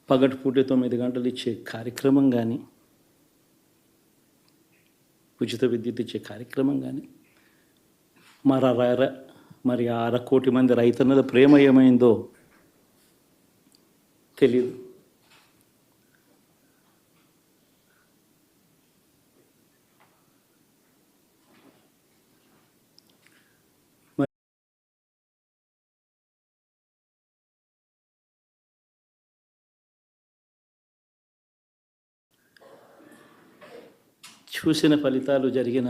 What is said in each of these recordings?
పగటిపూట 9 గంటలు ఇచ్చే కార్యక్రమం కానీ, ఉచిత విద్యుత్ ఇచ్చే కార్యక్రమం కానీ, మరి ఆ 1,00,00,000 మంది రైతన్నల ప్రేమ ఏమైందో తెలియదు. చూసిన ఫలితాలు, జరిగిన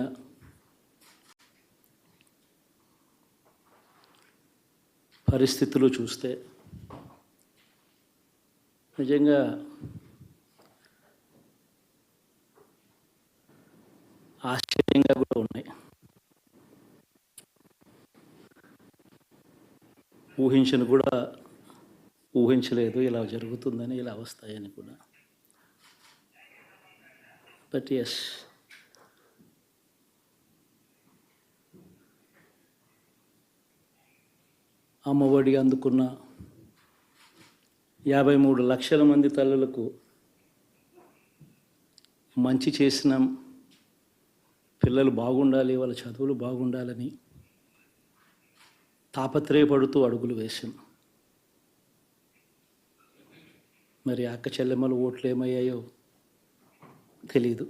పరిస్థితులు చూస్తే నిజంగా ఆశ్చర్యంగా కూడా ఉన్నాయి. ఊహించలేదు ఇలా జరుగుతుందని, ఇలా వస్తాయని కూడా. బట్ ఎస్, అమ్మఒడి అందుకున్న 53 లక్షల మంది తల్లులకు మంచి చేసినాం, పిల్లలు బాగుండాలి, వాళ్ళ చదువులు బాగుండాలని తాపత్రయపడుతూ అడుగులు వేశాం. మరి అక్క చెల్లెమ్మల ఓట్లు ఏమయ్యాయో తెలీదు.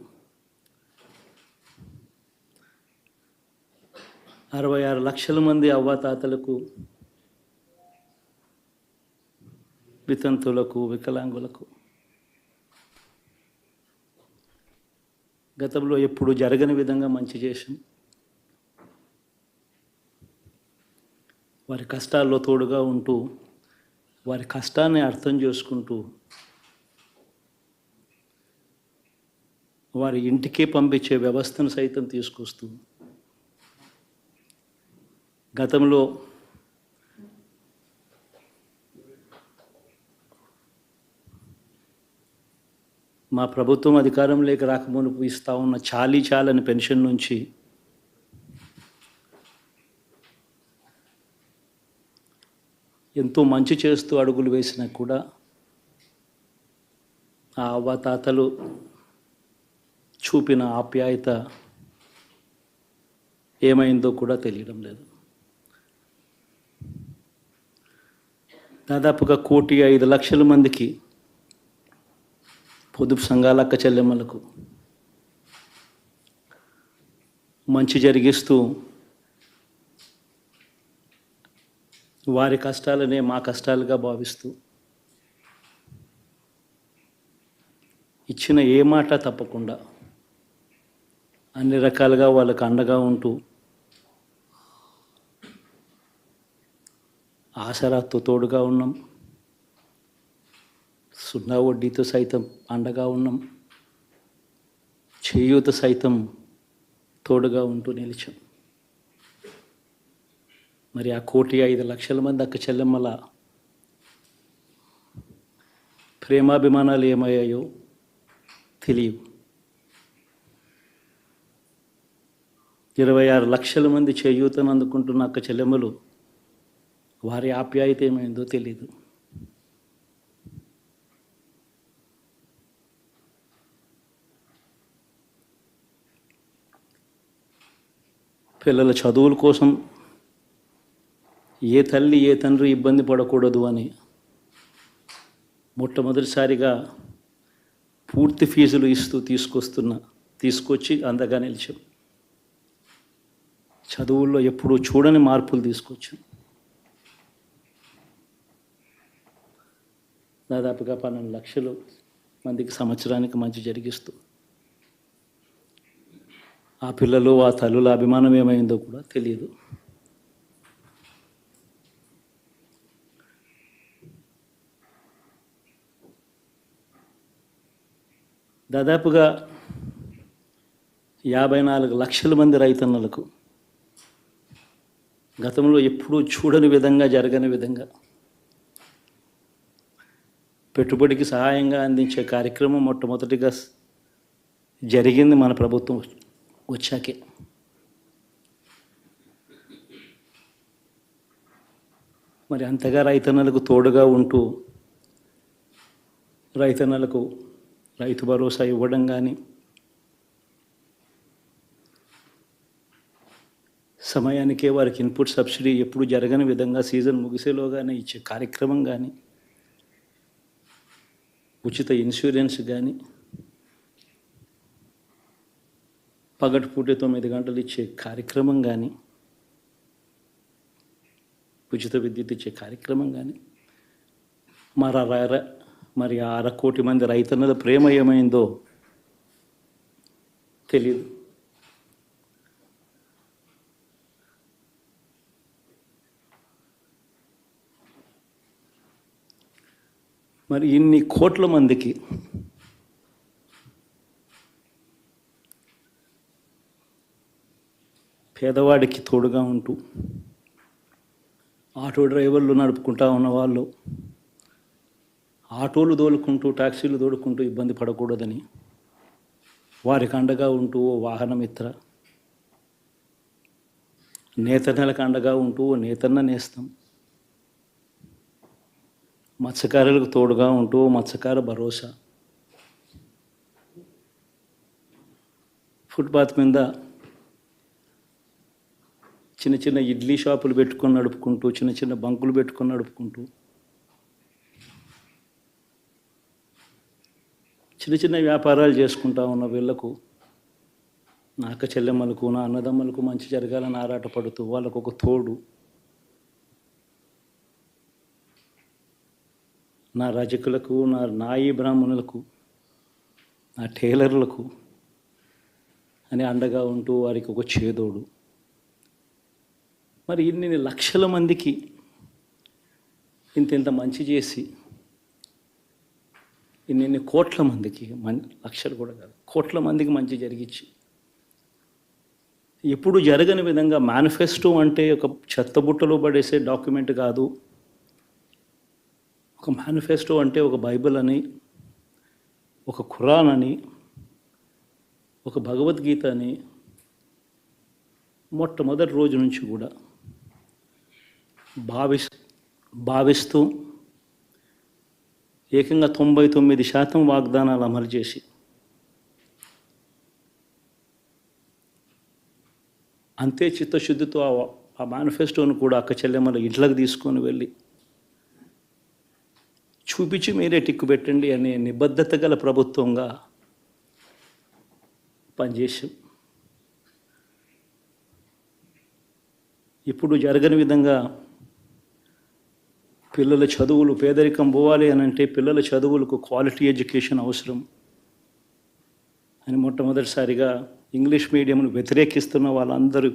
66 లక్షల మంది అవ్వాతాతలకు, వితంతులకు, వికలాంగులకు గతంలో ఎప్పుడు జరగని విధంగా మంచి చేశాం. వారి కష్టాల్లో తోడుగా ఉంటూ, వారి కష్టాన్ని అర్థం చేసుకుంటూ, వారి ఇంటికే పంపించే వ్యవస్థను సైతం తీసుకొస్తూ, గతంలో మా ప్రభుత్వం అధికారంలోకి రాకమునుపు ఇస్తూ ఉన్న చాలని పెన్షన్ నుంచి ఎంతో మంచి చేస్తూ అడుగులు వేసినా కూడా ఆ అవ్వాతాతలు చూపిన ఆప్యాయత ఏమైందో కూడా తెలియడం లేదు. దాదాపుగా 1,05,00,000 మందికి, పొదుపు సంఘాల అక్క చెల్లెమ్మలకు మంచి జరిగిస్తూ, వారి కష్టాలనే మా కష్టాలుగా భావిస్తూ, ఇచ్చిన ఏ మాట తప్పకుండా అన్ని రకాలుగా వాళ్ళకు అండగా ఉంటూ, ఆసరాతో తోడుగా ఉన్నాం, 0 వడ్డీతో సైతం అండగా ఉన్నాం, చేయూత సైతం తోడుగా ఉంటూ నిలిచాం. మరి ఆ 1,05,00,000 మంది అక్క చెల్లెమ్మల ప్రేమాభిమానాలు ఏమయ్యాయో తెలియవు. 26 లక్షల మంది చేయూతను అందుకుంటున్న అక్క చెల్లెమ్మలు, వారి ఆప్యాయత ఏమైందో తెలీదు. పిల్లల చదువుల కోసం ఏ తల్లి ఏ తండ్రి ఇబ్బంది పడకూడదు అని మొట్టమొదటిసారిగా పూర్తి ఫీజులు ఇస్తూ తీసుకొచ్చి అందగా నిలిచాం. చదువుల్లో ఎప్పుడూ చూడని మార్పులు తీసుకొచ్చాం. దాదాపుగా 12 లక్షల మందికి సంవత్సరానికి మంచి జరిగిస్తూ, ఆ పిల్లలు, ఆ తల్లుల అభిమానం ఏమైందో కూడా తెలియదు. దాదాపుగా 54 లక్షల మంది రైతన్నలకు గతంలో ఎప్పుడూ చూడని విధంగా, జరగని విధంగా పెట్టుబడికి సహాయంగా అందించే కార్యక్రమం మొట్టమొదటిగా జరిగింది మన ప్రభుత్వం వచ్చాకే. మరి అంతగా రైతన్నలకు తోడుగా ఉంటూ రైతన్నలకు రైతు భరోసా ఇవ్వడం కానీ, సమయానికే వారికి ఇన్పుట్ సబ్సిడీ ఎప్పుడు జరగని విధంగా సీజన్ ముగిసేలోగానే ఇచ్చే కార్యక్రమం కానీ, ఉచిత ఇన్సూరెన్స్ కానీ, పగటిపూట 9 గంటలు ఇచ్చే కార్యక్రమం కానీ, ఉచిత విద్యుత్ ఇచ్చే కార్యక్రమం కానీ, మరి 1/2 కోటి మంది రైతన్నల ప్రేమ ఏమైందో తెలియదు. మరి ఇన్ని కోట్ల మందికి పేదవాడికి తోడుగా ఉంటూ ఆటో డ్రైవర్లు నడుపుకుంటా ఉన్నవాళ్ళు ఆటోలు తోలుకుంటూ టాక్సీలు తోలుకుంటూ ఇబ్బంది పడకూడదని వారికి అండగా ఉంటూ ఓ వాహనమిత్ర, నేతన్నలకు అండగా ఉంటూ ఓ నేతన్న నేస్తం, మత్స్యకారులకు తోడుగా ఉంటూ మత్స్యకార భరోసా, ఫుట్పాత్ మీద చిన్న చిన్న ఇడ్లీ షాపులు పెట్టుకొని నడుపుకుంటూ, చిన్న చిన్న బంకులు పెట్టుకొని నడుపుకుంటూ, చిన్న చిన్న వ్యాపారాలు చేసుకుంటా ఉన్న వీళ్లకు, నా అక్క చెల్లెమ్మలకు, నా అన్నదమ్మలకు మంచి జరగాలని ఆరాటపడుతూ వాళ్ళకు ఒక తోడు, నా రజకులకు, నా నాయి బ్రాహ్మణులకు, నా టైలర్లకు అని అండగా ఉంటూ వారికి ఒక చేదోడు. మరి ఇన్ని లక్షల మందికి ఇంత మంచి చేసి, ఇన్ని కోట్ల మందికి, లక్షలు కూడా కాదు, కోట్ల మందికి మంచి జరిగించి, ఎప్పుడు జరగని విధంగా మేనిఫెస్టో అంటే ఒక చెత్తబుట్టలో పడేసే డాక్యుమెంట్ కాదు. ఒక మేనిఫెస్టో అంటే ఒక బైబిల్ అని, ఒక ఖురాన్ అని, ఒక భగవద్గీత అని మొట్టమొదటి రోజు నుంచి కూడా భావిస్తూ ఏకంగా 99% వాగ్దానాలు అమలు చేసి, అంతే చిత్తశుద్ధితో ఆ మేనిఫెస్టోను కూడా అక్క చెల్లెమ్మల ఇంట్లోకి తీసుకొని వెళ్ళి చూపించి మీరే టిక్కు పెట్టండి అనే నిబద్ధత గల ప్రభుత్వంగా పనిచేసాం. ఇప్పుడు జరగని విధంగా పిల్లల చదువులు, పేదరికం పోవాలి అని అంటే పిల్లల చదువులకు క్వాలిటీ ఎడ్యుకేషన్ అవసరం అని మొట్టమొదటిసారిగా ఇంగ్లీష్ మీడియంను వ్యతిరేకిస్తున్న వాళ్ళందరూ